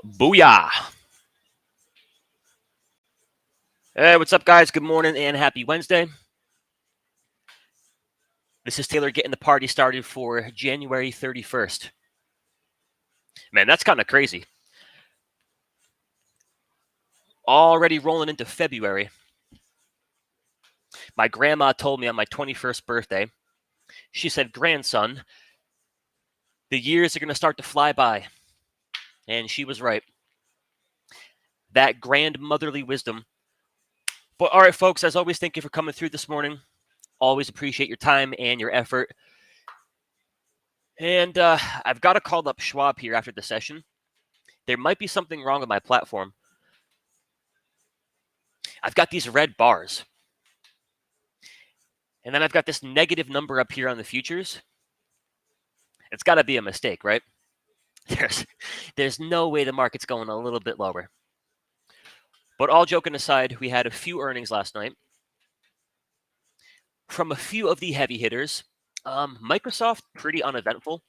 Booyah! Hey, what's up, guys? Good morning and happy Wednesday. This is Taylor getting the party started for January 31st. Man, that's kind of crazy. Already rolling into February. My grandma told me on my 21st birthday, she said, "Grandson, the years are going to start to fly by." And she was right. That grandmotherly wisdom. But all right, folks, as always, thank you for coming through this morning. Always appreciate your time and your effort. And I've got to call up Schwab here after the session. There might be something wrong with my platform. I've got these red bars. And then I've got this negative number up here on the futures. It's got to be a mistake, right? There's no way the market's going a little bit lower. But all joking aside, we had a few earnings last night from a few of the heavy hitters. Microsoft, pretty uneventful.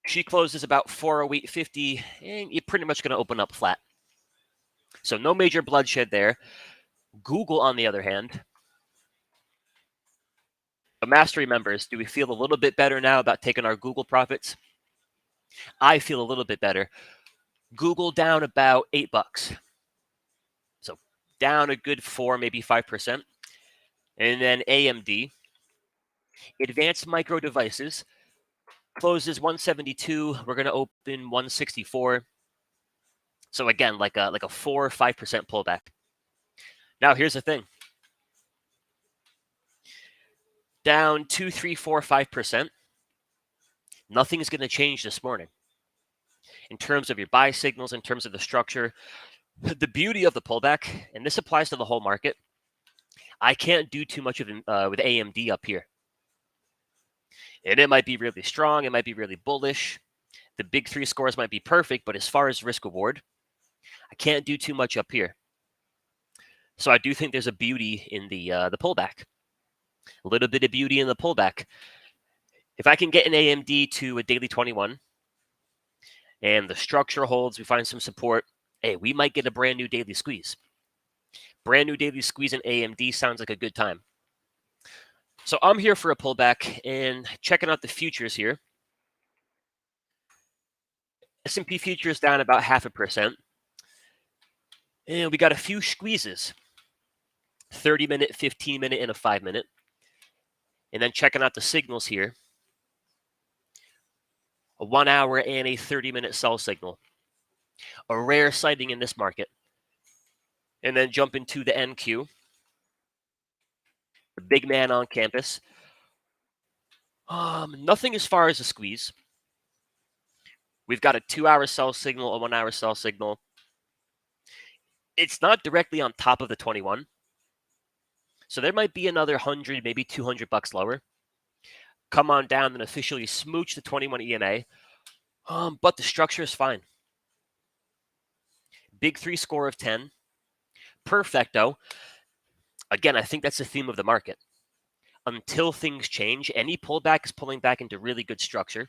She closes about 408.50, and you're pretty much going to open up flat. So no major bloodshed there. Google, on the other hand, the Mastery members, do we feel a little bit better now about taking our Google profits? I feel a little bit better. Google down about $8. So down a good 4, maybe 5%. And then AMD, Advanced Micro Devices, closes 172. We're going to open 164. So again, like a 4 or 5% pullback. Now here's the thing. Down 2, 3, 4, 5%. Nothing's going to change this morning. In terms of your buy signals, in terms of the structure, the beauty of the pullback, and this applies to the whole market, I can't do too much of with AMD up here. And it might be really strong. It might be really bullish. The big three scores might be perfect, but as far as risk reward, I can't do too much up here. So I do think there's a beauty in the pullback. A little bit of beauty in the pullback. If I can get an AMD to a daily 21 and the structure holds, we find some support, hey, we might get a brand new daily squeeze. Brand new daily squeeze in AMD sounds like a good time. So I'm here for a pullback and checking out the futures here. S&P futures down about 0.5%. And we got a few squeezes. 30-minute, 15-minute, and a 5-minute. And then checking out the signals here. A 1 hour and a 30-minute sell signal. A rare sighting in this market. And then jump into the NQ. The big man on campus. Nothing as far as a squeeze. We've got a 2-hour sell signal, a 1 hour sell signal. It's not directly on top of the 21. So there might be another 100, maybe $200 lower. Come on down and officially smooch the 21 EMA. But the structure is fine. Big three score of 10. Perfecto. Again, I think that's the theme of the market. Until things change, any pullback is pulling back into really good structure.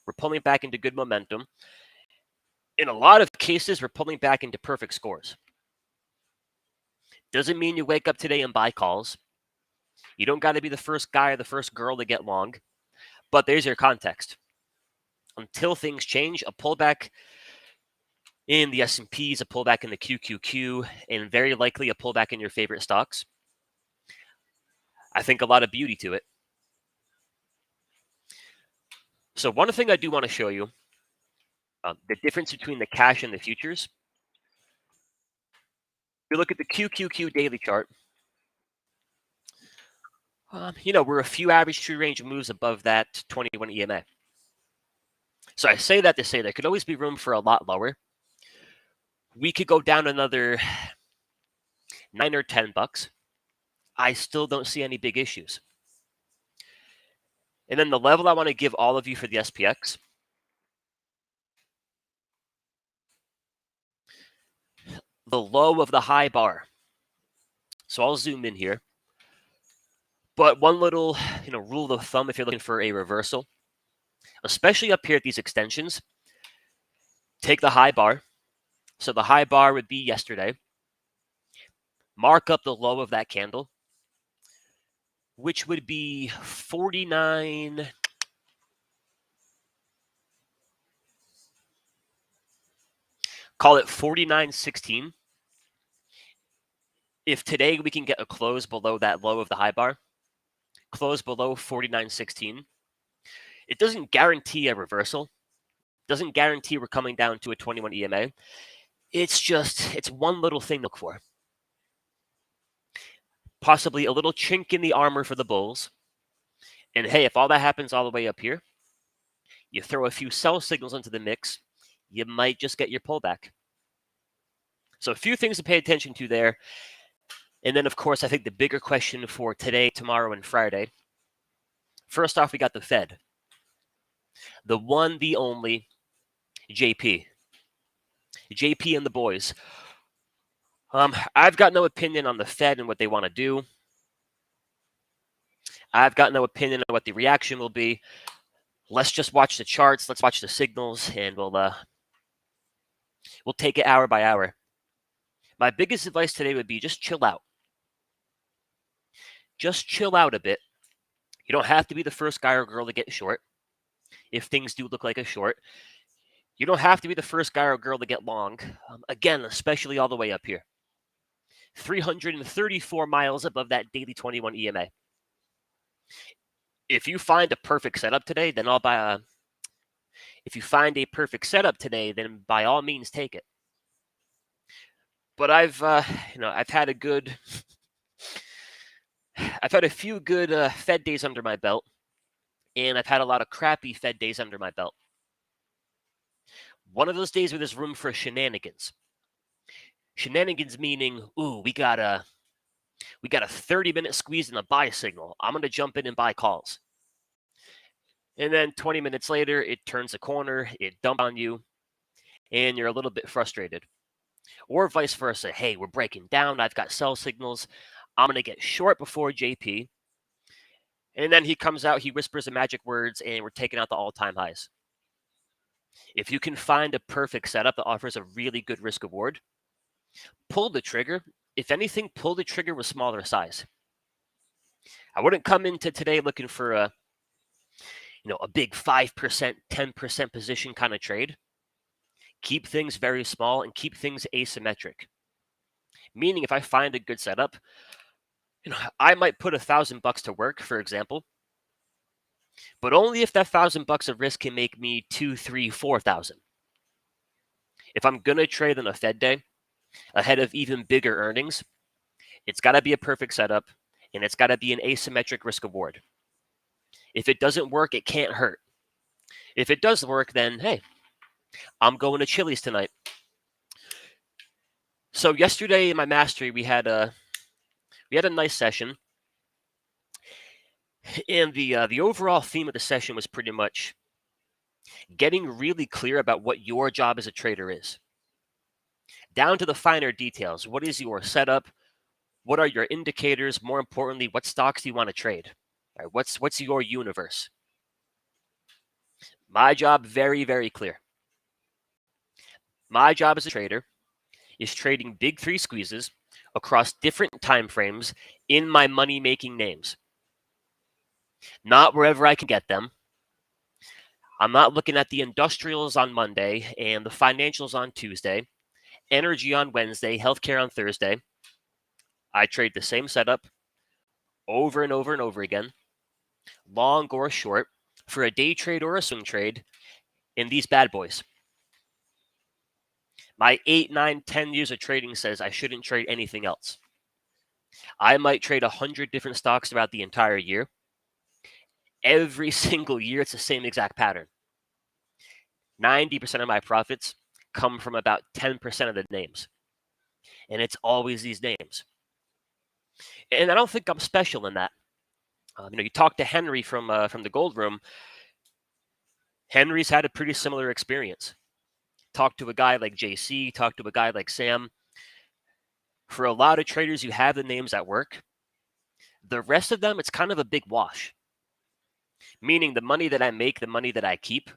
We're pulling back into good momentum. In a lot of cases, we're pulling back into perfect scores. Doesn't mean you wake up today and buy calls. You don't got to be the first guy or the first girl to get long. But there's your context. Until things change, a pullback in the S&Ps, a pullback in the QQQ, and very likely a pullback in your favorite stocks. I think a lot of beauty to it. So one thing I do want to show you, the difference between the cash and the futures. If you look at the QQQ daily chart, we're a few average true range moves above that 21 EMA. So I say that to say there could always be room for a lot lower. We could go down another $9 or $10. I still don't see any big issues. And then the level I want to give all of you for the SPX, the low of the high bar. So I'll zoom in here. But one little, rule of thumb if you're looking for a reversal, especially up here at these extensions, take the high bar. So the high bar would be yesterday. Mark up the low of that candle, which would be 49. Call it 49.16. If today we can get a close below that low of the high bar, close below 49.16, it doesn't guarantee a reversal. Doesn't guarantee we're coming down to a 21 EMA. It's one little thing to look for. Possibly a little chink in the armor for the bulls. And hey, if all that happens all the way up here, you throw a few sell signals into the mix, you might just get your pullback. So a few things to pay attention to there. And then, of course, I think the bigger question for today, tomorrow, and Friday. First off, we got the Fed. The one, the only, JP. JP and the boys. I've got no opinion on the Fed and what they want to do. I've got no opinion on what the reaction will be. Let's just watch the charts. Let's watch the signals, and we'll take it hour by hour. My biggest advice today would be just chill out. Just chill out a bit. You don't have to be the first guy or girl to get short if things do look like a short. You don't have to be the first guy or girl to get long. Again, especially all the way up here. 334 miles above that daily 21 EMA. If you find a perfect setup today, then if you find a perfect setup today, then by all means take it. But I've had a few good Fed days under my belt, and I've had a lot of crappy Fed days under my belt. One of those days where there's room for shenanigans. Shenanigans meaning, we got a 30-minute squeeze in the buy signal. I'm going to jump in and buy calls. And then 20 minutes later, it turns a corner, it dumps on you, and you're a little bit frustrated. Or vice versa. Hey, we're breaking down. I've got sell signals. I'm going to get short before JP. And then he comes out, he whispers the magic words, and we're taking out the all-time highs. If you can find a perfect setup that offers a really good risk reward, pull the trigger. If anything, pull the trigger with smaller size. I wouldn't come into today looking for a big 5%, 10% position kind of trade. Keep things very small and keep things asymmetric. Meaning if I find a good setup, I might put $1,000 to work, for example, but only if that $1,000 of risk can make me 2, 3, 4,000. If I'm going to trade on a Fed day ahead of even bigger earnings, it's got to be a perfect setup and it's got to be an asymmetric risk reward. If it doesn't work, it can't hurt. If it does work, then hey, I'm going to Chili's tonight. So yesterday in my mastery, we had a nice session, and the overall theme of the session was pretty much getting really clear about what your job as a trader is, down to the finer details. What is your setup? What are your indicators? More importantly, what stocks do you want to trade? All right, what's your universe? My job, very, very clear. My job as a trader is trading big three squeezes across different time frames in my money-making names. Not wherever I can get them. I'm not looking at the industrials on Monday and the financials on Tuesday, energy on Wednesday, healthcare on Thursday. I trade the same setup over and over and over again, long or short, for a day trade or a swing trade in these bad boys. My 8, 9, 10 years of trading says I shouldn't trade anything else. I might trade 100 different stocks throughout the entire year. Every single year, it's the same exact pattern. 90% of my profits come from about 10% of the names. And it's always these names. And I don't think I'm special in that. You talk to Henry from the Gold Room. Henry's had a pretty similar experience. Talk to a guy like JC, talk to a guy like Sam. For a lot of traders, you have the names at work. The rest of them, it's kind of a big wash. Meaning the money that I make, the money that I keep,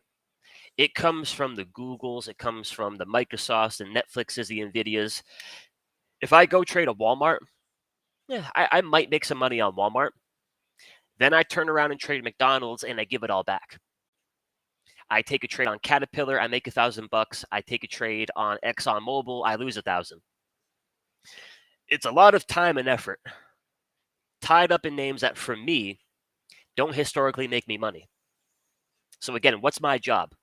It comes from the Googles, it comes from the Microsofts, the Netflixes, the Nvidias. If I go trade a Walmart, yeah, I might make some money on Walmart. Then I turn around and trade McDonald's and I give it all back. I take a trade on Caterpillar, I make $1,000. I take a trade on ExxonMobil, I lose 1,000. It's a lot of time and effort tied up in names that, for me, don't historically make me money. So again, what's my job?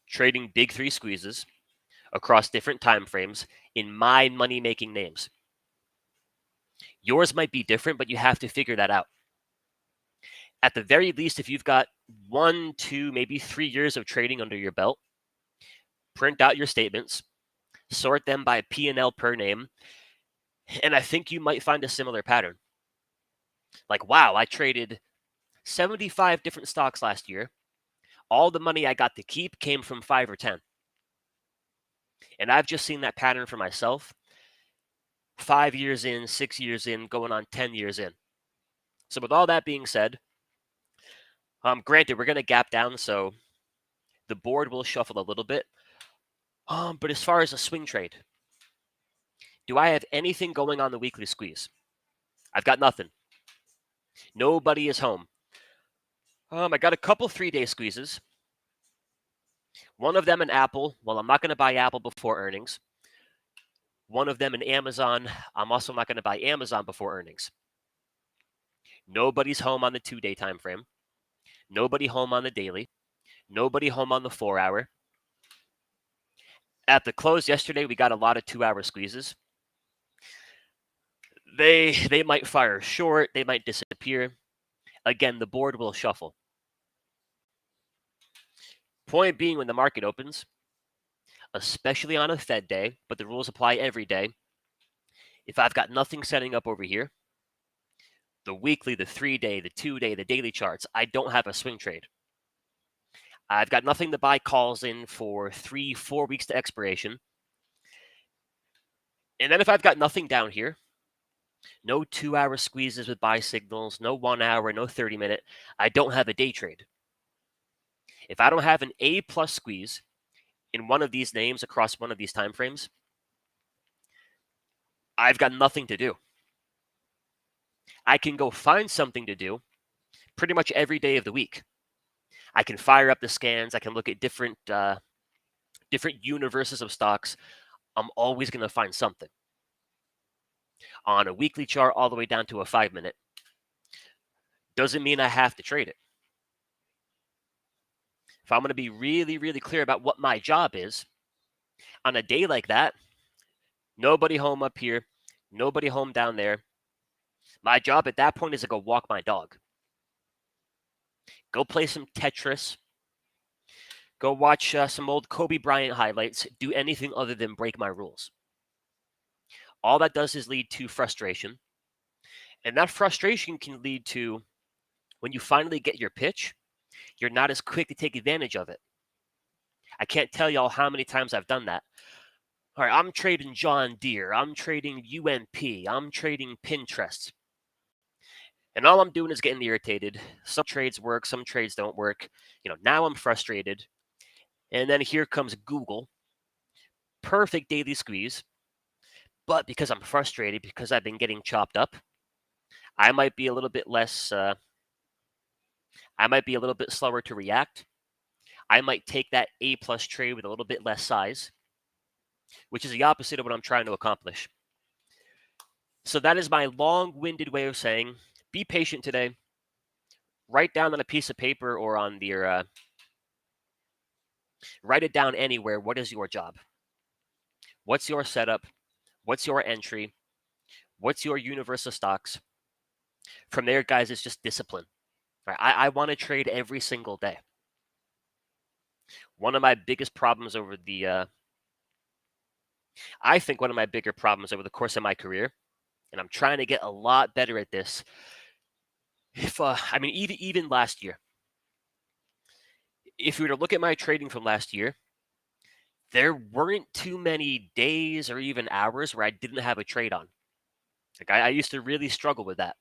Trading big three squeezes across different time frames in my money-making names. Yours might be different, but you have to figure that out. At the very least, if you've got 1, 2, maybe 3 years of trading under your belt, print out your statements, sort them by P&L per name, and I think you might find a similar pattern. Like, wow, I traded 75 different stocks last year. All the money I got to keep came from 5 or 10. And I've just seen that pattern for myself 5 years in, 6 years in, going on 10 years in. So with all that being said, granted, we're going to gap down, so the board will shuffle a little bit. But as far as a swing trade, do I have anything going on the weekly squeeze? I've got nothing. Nobody is home. I got a couple 3-day squeezes. One of them in Apple. Well, I'm not going to buy Apple before earnings. One of them in Amazon. I'm also not going to buy Amazon before earnings. Nobody's home on the 2-day time frame. Nobody home on the daily. Nobody home on the 4-hour. At the close yesterday, we got a lot of 2-hour squeezes. They might fire short. They might disappear. Again, the board will shuffle. Point being, when the market opens, especially on a Fed day, but the rules apply every day, if I've got nothing setting up over here, the weekly, the 3-day, the 2-day, the daily charts, I don't have a swing trade. I've got nothing to buy calls in for 3-4 weeks to expiration. And then if I've got nothing down here, no 2-hour squeezes with buy signals, no 1 hour, no 30-minute, I don't have a day trade. If I don't have an A+ squeeze in one of these names across one of these time frames, I've got nothing to do. I can go find something to do pretty much every day of the week. I can fire up the scans. I can look at different universes of stocks. I'm always going to find something. On a weekly chart all the way down to a 5-minute. Doesn't mean I have to trade it. If I'm going to be really, really clear about what my job is, on a day like that, nobody home up here, nobody home down there. My job at that point is to go walk my dog. Go play some Tetris. Go watch some old Kobe Bryant highlights. Do anything other than break my rules. All that does is lead to frustration. And that frustration can lead to, when you finally get your pitch, you're not as quick to take advantage of it. I can't tell y'all how many times I've done that. All right, I'm trading John Deere. I'm trading UMP. I'm trading Pinterest. And all I'm doing is getting irritated. Some trades work, some trades don't work. Now I'm frustrated. And then here comes Google. Perfect daily squeeze. But because I'm frustrated, because I've been getting chopped up, I might be a little bit less, I might be a little bit slower to react. I might take that A+ trade with a little bit less size, which is the opposite of what I'm trying to accomplish. So that is my long-winded way of saying, be patient today. Write down on a piece of paper or on your, write it down anywhere. What is your job? What's your setup? What's your entry? What's your universe of stocks? From there, guys, it's just discipline. Right? I want to trade every single day. One of my biggest problems over I think one of my bigger problems over the course of my career, and I'm trying to get a lot better at this. Even last year, if we were to look at my trading from last year, there weren't too many days or even hours where I didn't have a trade on. Like I used to really struggle with that.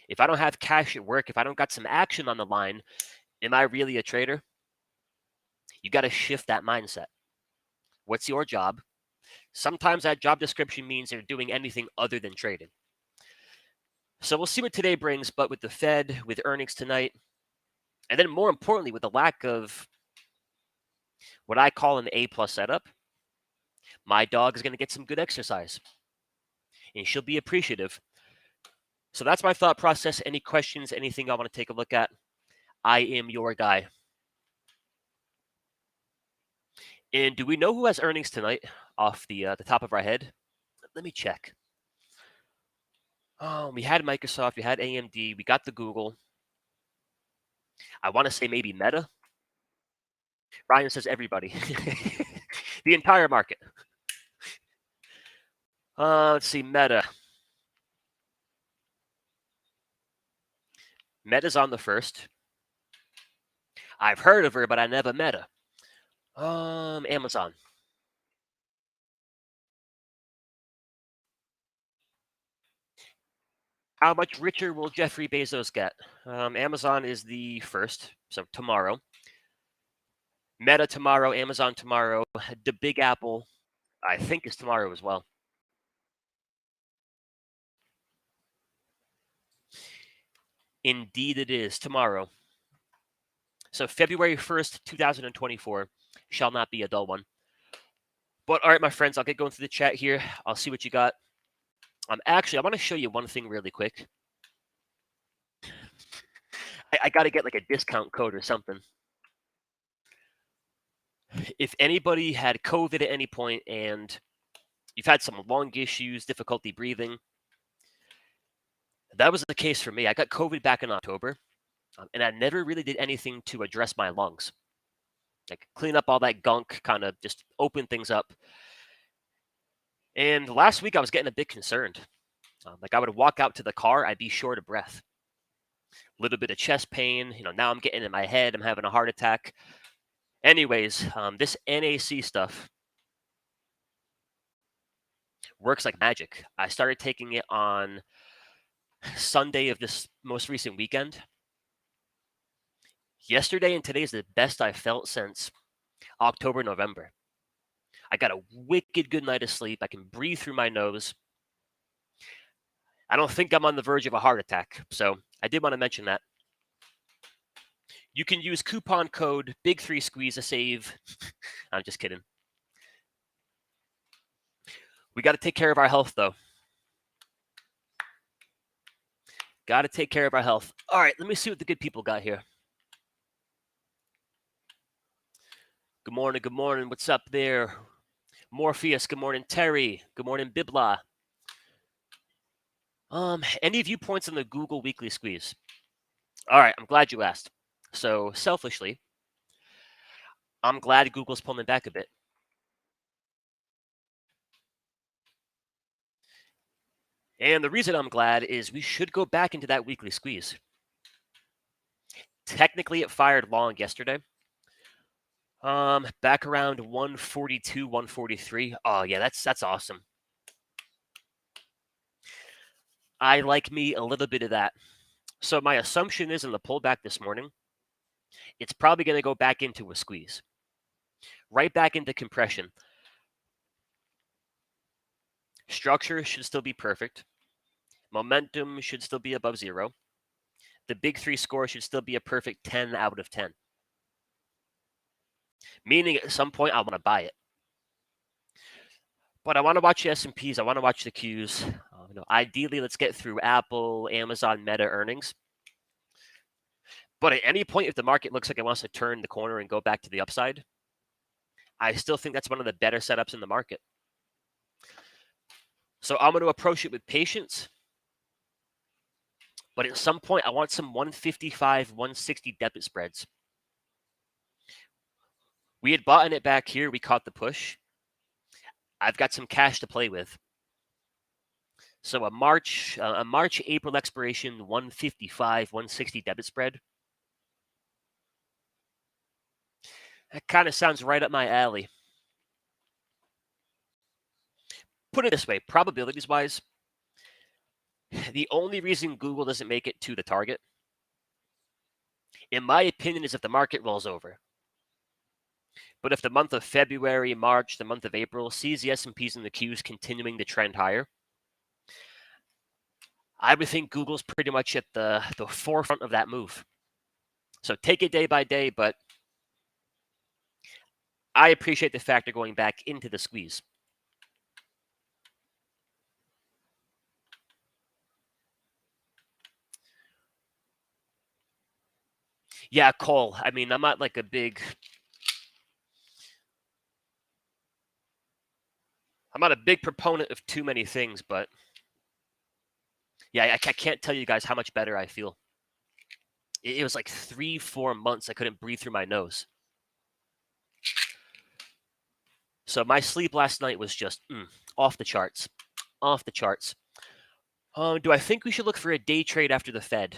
If I don't have cash at work, if I don't got some action on the line, Am I really a trader? You got to shift that mindset. What's your job? Sometimes that job description means they're doing anything other than trading. So we'll see what today brings, but with the Fed, with earnings tonight, and then more importantly, with the lack of what I call an A-plus setup, my dog is going to get some good exercise, and she'll be appreciative. So that's my thought process. Any questions, anything I want to take a look at? I am your guy. And do we know who has earnings tonight off the top of our head? Let me check. Oh, we had Microsoft, we had AMD, we got the Google. I want to say maybe Meta. Ryan says everybody. The entire market. Let's see, Meta. Meta's on the first. I've heard of her, but I never met her. Amazon. How much richer will Jeffrey Bezos get? Amazon is the first, so tomorrow. Meta tomorrow, Amazon tomorrow. The Big Apple, I think, is tomorrow as well. Indeed, it is tomorrow. So February 1st, 2024 shall not be a dull one. But all right, my friends, I'll get going through the chat here. I'll see what you got. Actually, I want to show you one thing really quick. I got to get like a discount code or something. If anybody had COVID at any point and you've had some lung issues, difficulty breathing, that was the case for me. I got COVID back in October, and I never really did anything to address my lungs. Like clean up all that gunk, kind of just open things up. And last week I was getting a bit concerned. Like I would walk out to the car, I'd be short of breath. A little bit of chest pain. Now I'm getting in my head. I'm having a heart attack. Anyways, this NAC stuff works like magic. I started taking it on Sunday of this most recent weekend. Yesterday and today is the best I've felt since October, November. I got a wicked good night of sleep. I can breathe through my nose. I don't think I'm on the verge of a heart attack. So I did want to mention that. You can use coupon code Big3Squeeze to save. I'm just kidding. We got to take care of our health, though. Got to take care of our health. All right, let me see what the good people got here. Good morning. Good morning. What's up there? Morpheus. Good morning, Terry. Good morning, Bibla. Any viewpoints on the Google Weekly Squeeze? All right, I'm glad you asked. So selfishly, I'm glad Google's pulling back a bit. And the reason I'm glad is we should go back into that weekly squeeze. Technically, it fired long yesterday. Back around 142, 143. Oh yeah, that's awesome. I like me a little bit of that. So my assumption is in the pullback this morning, it's probably going to go back into a squeeze. Right back into compression. Structure should still be perfect. Momentum should still be above 0. The big 3 score should still be a perfect 10 out of 10. Meaning at some point I want to buy it. But I want to watch the S&Ps. I want to watch the Qs. Ideally, let's get through Apple, Amazon, Meta earnings. But at any point, if the market looks like it wants to turn the corner and go back to the upside, I still think that's one of the better setups in the market. So I'm going to approach it with patience. But at some point, I want some 155, 160 debit spreads. We had bought in it back here. We caught the push. I've got some cash to play with. So a March, April expiration, 155, 160 debit spread. That kind of sounds right up my alley. Put it this way, probabilities-wise, the only reason Google doesn't make it to the target in my opinion, is if the market rolls over. But if the month of February, March, the month of April sees the S&Ps and the Qs continuing to trend higher, I would think Google's pretty much at the forefront of that move. So take it day by day, but I appreciate the fact they're going back into the squeeze. Yeah, coal. I mean, I'm not like I'm not a big proponent of too many things, but yeah, I can't tell you guys how much better I feel. It was like 3-4 months I couldn't breathe through my nose. So my sleep last night was just off the charts. Off the charts. Do I think we should look for a day trade after the Fed?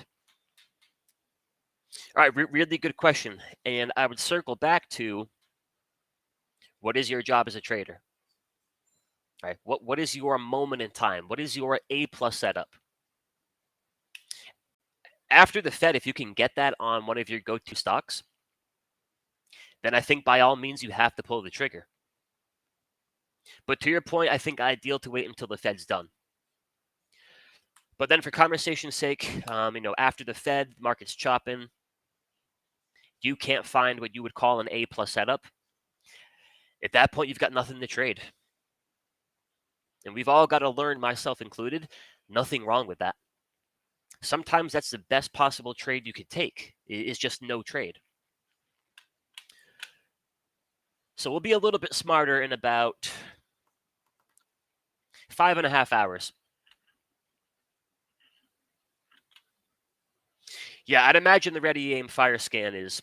All right, really good question. And I would circle back to, what is your job as a trader? All right, what is your moment in time? What is your A+ setup? After the Fed, if you can get that on one of your go-to stocks, then I think by all means you have to pull the trigger. But to your point, I think ideal to wait until the Fed's done. But then for conversation's sake, after the Fed, the market's chopping, you can't find what you would call an A+ setup. At that point, you've got nothing to trade. And we've all got to learn, myself included, nothing wrong with that. Sometimes that's the best possible trade you could take, is just no trade. So we'll be a little bit smarter in about 5.5 hours. Yeah, I'd imagine the ready aim fire scan is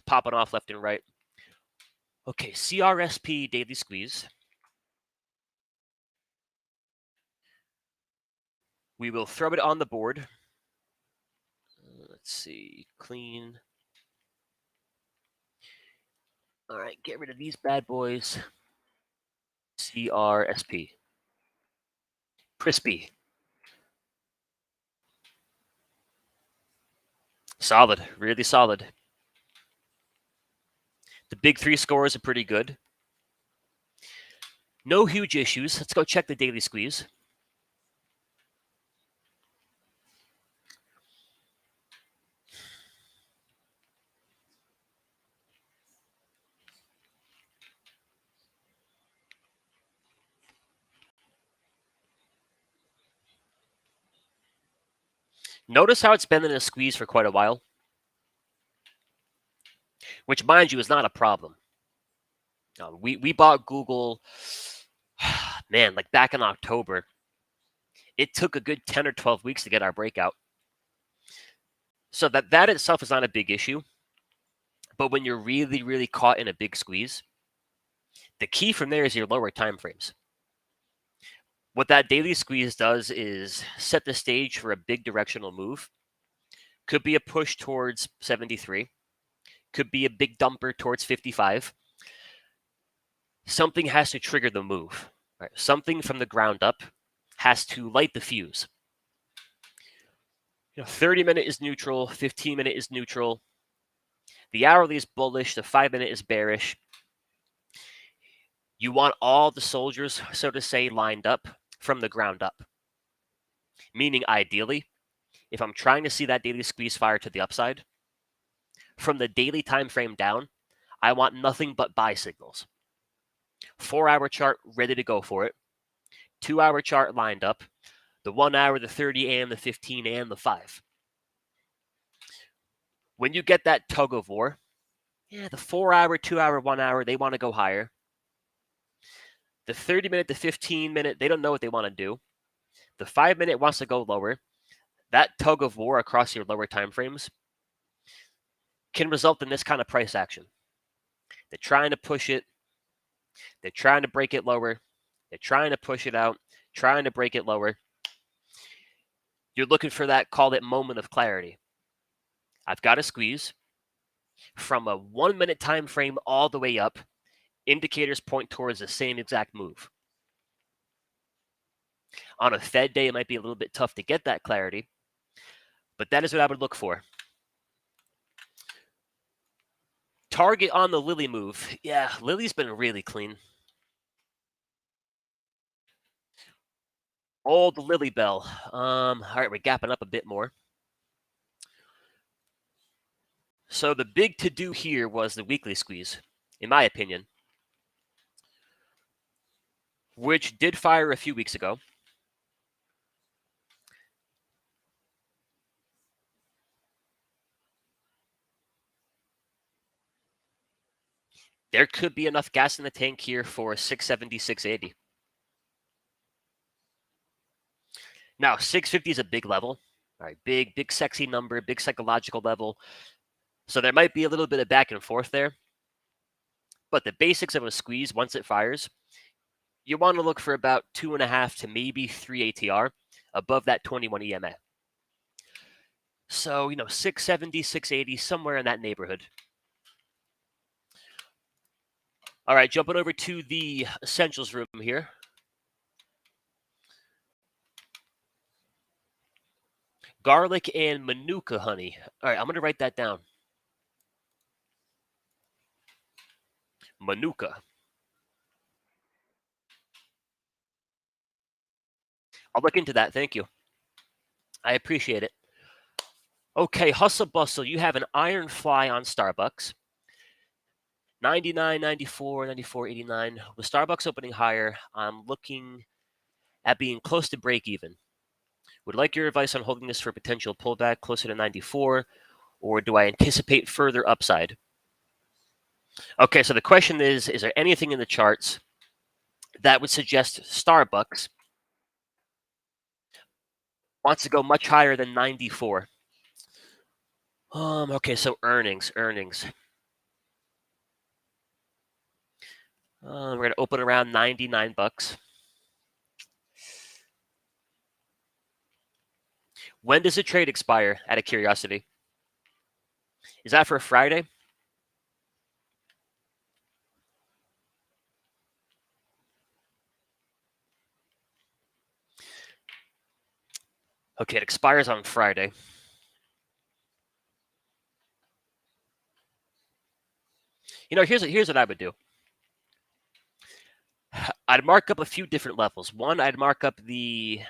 popping off left and right. Okay, CRSP daily squeeze. We will throw it on the board. Let's see, clean. All right, get rid of these bad boys. CRSP. Crispy. Solid, really solid. The big three scores are pretty good. No huge issues. Let's go check the daily squeeze. Notice how it's been in a squeeze for quite a while, which, mind you, is not a problem. We bought Google, man, like back in October. It took a good 10 or 12 weeks to get our breakout. So that itself is not a big issue. But when you're really, really caught in a big squeeze, the key from there is your lower time frames. What that daily squeeze does is set the stage for a big directional move. Could be a push towards 73. Could be a big dumper towards 55. Something has to trigger the move. Right? Something from the ground up has to light the fuse. 30-minute is neutral, 15-minute is neutral. The hourly is bullish, the 5-minute is bearish. You want all the soldiers, so to say, lined up from the ground up. Meaning, ideally, if I'm trying to see that daily squeeze fire to the upside, from the daily time frame down, I want nothing but buy signals. 4-hour chart ready to go for it. 2-hour chart lined up. The 1 hour, the 30, and the 15, and the 5. When you get that tug of war, the 4-hour, 2-hour, 1 hour, they want to go higher. The 30-minute, the 15-minute, they don't know what they want to do. The 5-minute wants to go lower. That tug of war across your lower time frames can result in this kind of price action. They're trying to push it. They're trying to break it lower. They're trying to push it out, trying to break it lower. You're looking for that, call it moment of clarity. I've got a squeeze from a 1-minute time frame all the way up. Indicators point towards the same exact move. On a Fed day, it might be a little bit tough to get that clarity, but that is what I would look for. Target on the Lily move. Yeah, Lily's been really clean. Old Lily Bell. All right, we're gapping up a bit more. So the big to-do here was the weekly squeeze, in my opinion, which did fire a few weeks ago. There could be enough gas in the tank here for 670, 680. Now, 650 is a big level. All right, big, sexy number, big psychological level. So there might be a little bit of back and forth there. But the basics of a squeeze, once it fires, you want to look for about 2.5 to maybe 3 ATR above that 21 EMA. So, 670, 680, somewhere in that neighborhood. All right, jumping over to the essentials room here. Garlic and Manuka honey. All right, I'm going to write that down. Manuka. I'll look into that. Thank you. I appreciate it. Okay, hustle bustle. You have an iron fly on Starbucks. 99, 94, 94, 89. With Starbucks opening higher, I'm looking at being close to break even. Would like your advice on holding this for potential pullback closer to 94, or do I anticipate further upside? Okay, so the question is there anything in the charts that would suggest Starbucks wants to go much higher than 94? Okay, so earnings. We're going to open around $99. When does the trade expire, out of curiosity? Is that for Friday? Okay, it expires on Friday. Here's what I would do. I'd mark up a few different levels. One, I'd mark up the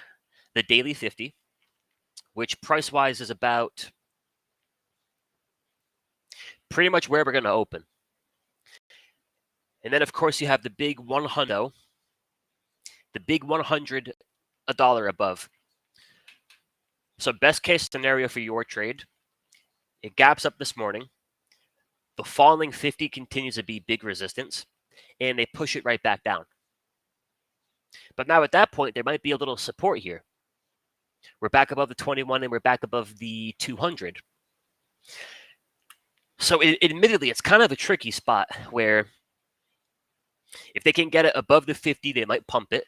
daily 50, which price-wise is about pretty much where we're going to open. And then, of course, you have the big 100, the big 100 a dollar above. So best case scenario for your trade, it gaps up this morning. The falling 50 continues to be big resistance, and they push it right back down. But now at that point, there might be a little support here. We're back above the 21 and we're back above the 200. So admittedly, it's kind of a tricky spot where if they can get it above the 50, they might pump it.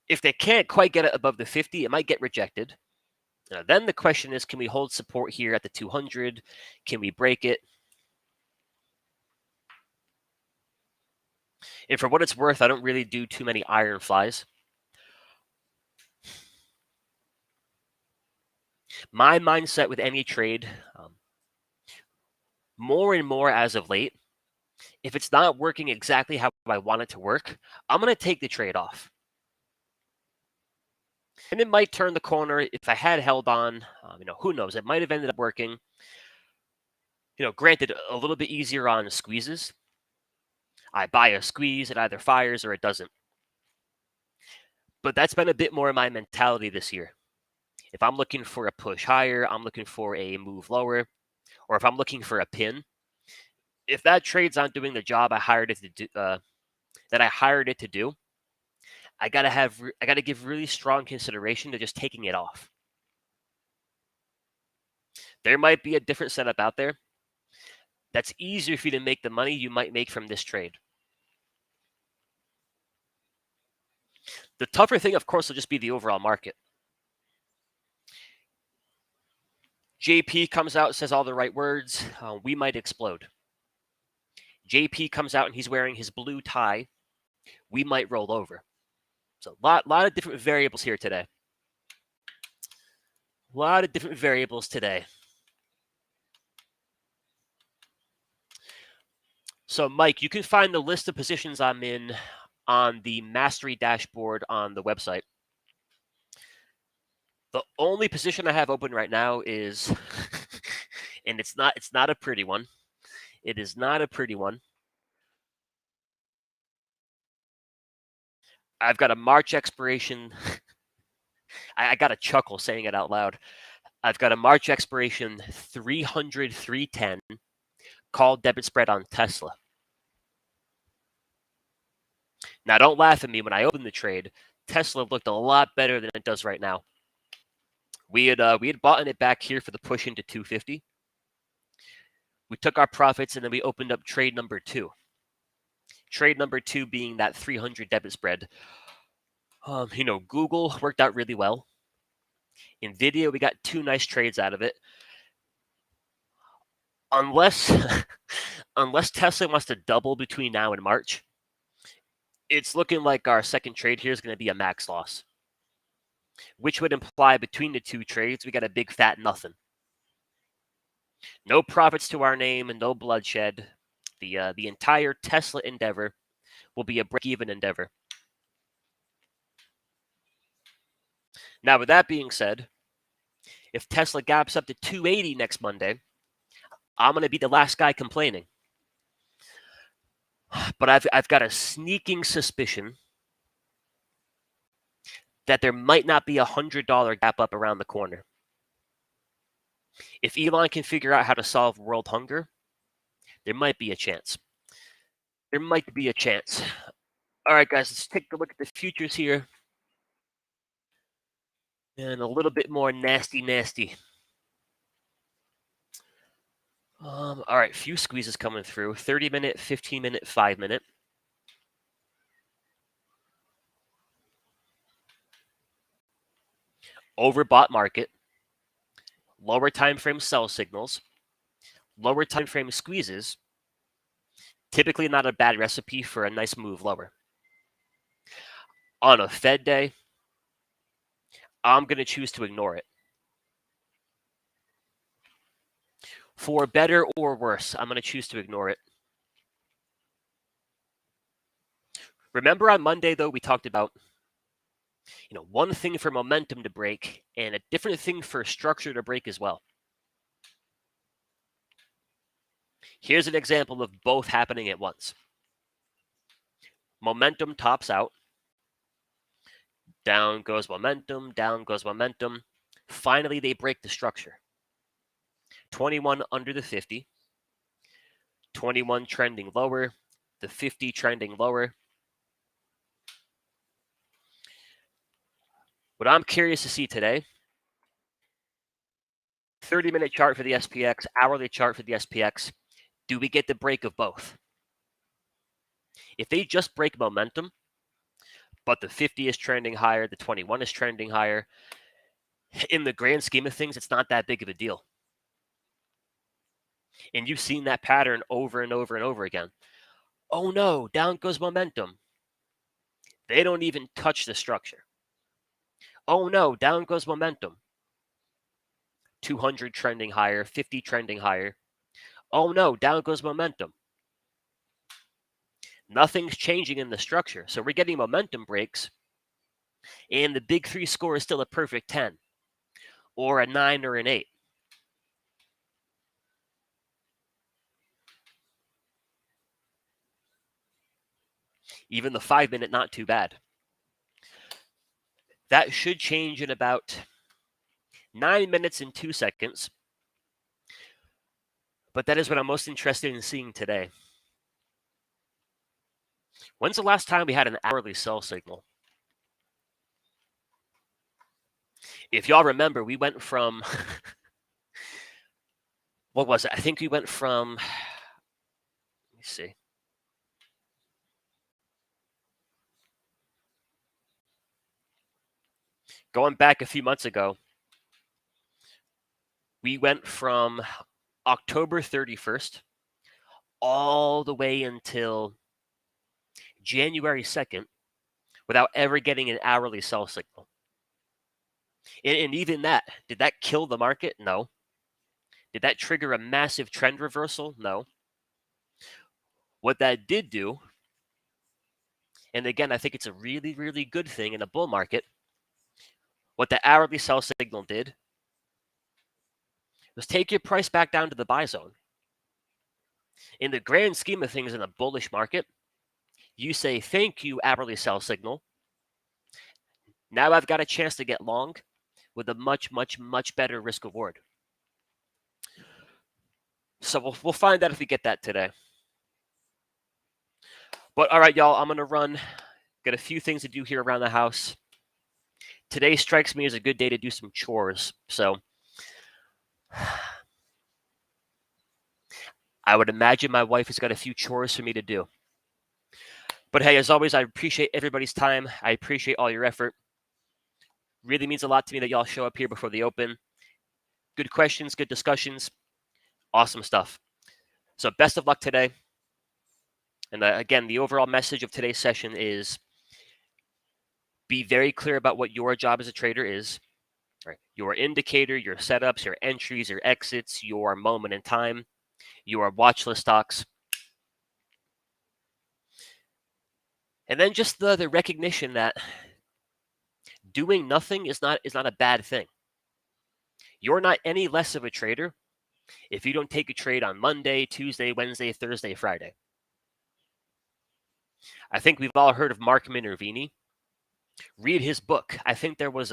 If they can't quite get it above the 50, it might get rejected. Then the question is, can we hold support here at the 200? Can we break it? And for what it's worth, I don't really do too many iron flies. My mindset with any trade, more and more as of late, if it's not working exactly how I want it to work, I'm going to take the trade off. And it might turn the corner if I had held on. Who knows? It might have ended up working. Granted, a little bit easier on squeezes. I buy a squeeze, it either fires or it doesn't. But that's been a bit more of my mentality this year. If I'm looking for a push higher, I'm looking for a move lower, or if I'm looking for a pin, if that trade's not doing the job I hired it to do, I gotta give really strong consideration to just taking it off. There might be a different setup out there that's easier for you to make the money you might make from this trade. The tougher thing, of course, will just be the overall market. JP comes out and says all the right words. We might explode. JP comes out and he's wearing his blue tie. We might roll over. So a lot of different variables here today. A lot of different variables today. So, Mike, you can find the list of positions I'm in on the Mastery dashboard on the website. The only position I have open right now is, and it's not a pretty one. It is not a pretty one. I've got a March expiration. I got a chuckle saying it out loud. I've got a March expiration 300 310 call debit spread on Tesla. Now, don't laugh at me. When I opened the trade, Tesla looked a lot better than it does right now. We had bought it back here for the push into 250. We took our profits and then we opened up trade number 2. Trade number 2 being that 300 debit spread. Google worked out really well. Nvidia, we got 2 nice trades out of it. Unless Tesla wants to double between now and March, it's looking like our second trade here is going to be a max loss, which would imply between the 2 trades, we got a big fat nothing. No profits to our name and no bloodshed. The entire Tesla endeavor will be a break-even endeavor. Now, with that being said, if Tesla gaps up to 280 next Monday, I'm going to be the last guy complaining. But I've got a sneaking suspicion that there might not be $100 gap up around the corner. If Elon can figure out how to solve world hunger, there might be a chance. There might be a chance. All right, guys, let's take a look at the futures here. And a little bit more nasty. All right, few squeezes coming through. 30-minute, 15-minute, 5-minute. Overbought market. Lower time frame sell signals. Lower time frame squeezes. Typically not a bad recipe for a nice move lower. On a Fed day, I'm going to choose to ignore it. For better or worse, I'm going to choose to ignore it. Remember on Monday, though, we talked about one thing for momentum to break and a different thing for structure to break as well. Here's an example of both happening at once. Momentum tops out. Down goes momentum, down goes momentum. Finally, they break the structure. 21 under the 50. 21 trending lower. The 50 trending lower. What I'm curious to see today, 30-minute chart for the SPX, hourly chart for the SPX. Do we get the break of both? If they just break momentum, but the 50 is trending higher, the 21 is trending higher, in the grand scheme of things, it's not that big of a deal. And you've seen that pattern over and over and over again. Oh no, down goes momentum. They don't even touch the structure. Oh no, down goes momentum. 200 trending higher, 50 trending higher. Oh no, down goes momentum. Nothing's changing in the structure. So we're getting momentum breaks. And the big 3 score is still a perfect 10 or a 9 or an 8. Even the 5-minute, not too bad. That should change in about 9 minutes and 2 seconds. But that is what I'm most interested in seeing today. When's the last time we had an hourly sell signal? If y'all remember, we went from, what was it? I think we went from, let me see. Going back a few months ago, we went from October 31st all the way until January 2nd without ever getting an hourly sell signal. And even that, did that kill the market? No. Did that trigger a massive trend reversal? No. What that did do, and again, I think it's a really, really good thing in a bull market, what the hourly sell signal did was take your price back down to the buy zone. In the grand scheme of things in a bullish market, you say, thank you, hourly sell signal. Now I've got a chance to get long with a much, much, much better risk reward. So we'll find out if we get that today. But all right, y'all, I'm going to run. Got a few things to do here around the house. Today strikes me as a good day to do some chores. So I would imagine my wife has got a few chores for me to do. But hey, as always, I appreciate everybody's time. I appreciate all your effort. Really means a lot to me that y'all show up here before the open. Good questions, good discussions. Awesome stuff. So best of luck today. And again, the overall message of today's session is be very clear about what your job as a trader is. Right? Your indicator, your setups, your entries, your exits, your moment in time, your watch list stocks. And then just the recognition that doing nothing is not a bad thing. You're not any less of a trader if you don't take a trade on Monday, Tuesday, Wednesday, Thursday, Friday. I think we've all heard of Mark Minervini. Read his book. I think there was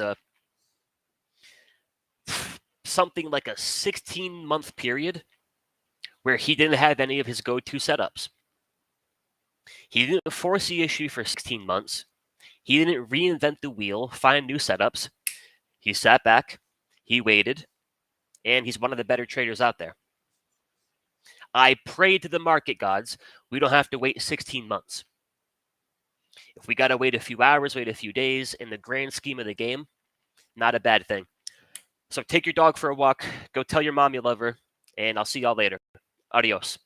something like a 16-month period where he didn't have any of his go-to setups. He didn't force the issue for 16 months. He didn't reinvent the wheel, find new setups. He sat back, he waited, and he's one of the better traders out there. I pray to the market gods we don't have to wait 16 months. If we got to wait a few hours, wait a few days, in the grand scheme of the game, not a bad thing. So take your dog for a walk, go tell your mom you love her, and I'll see y'all later. Adios.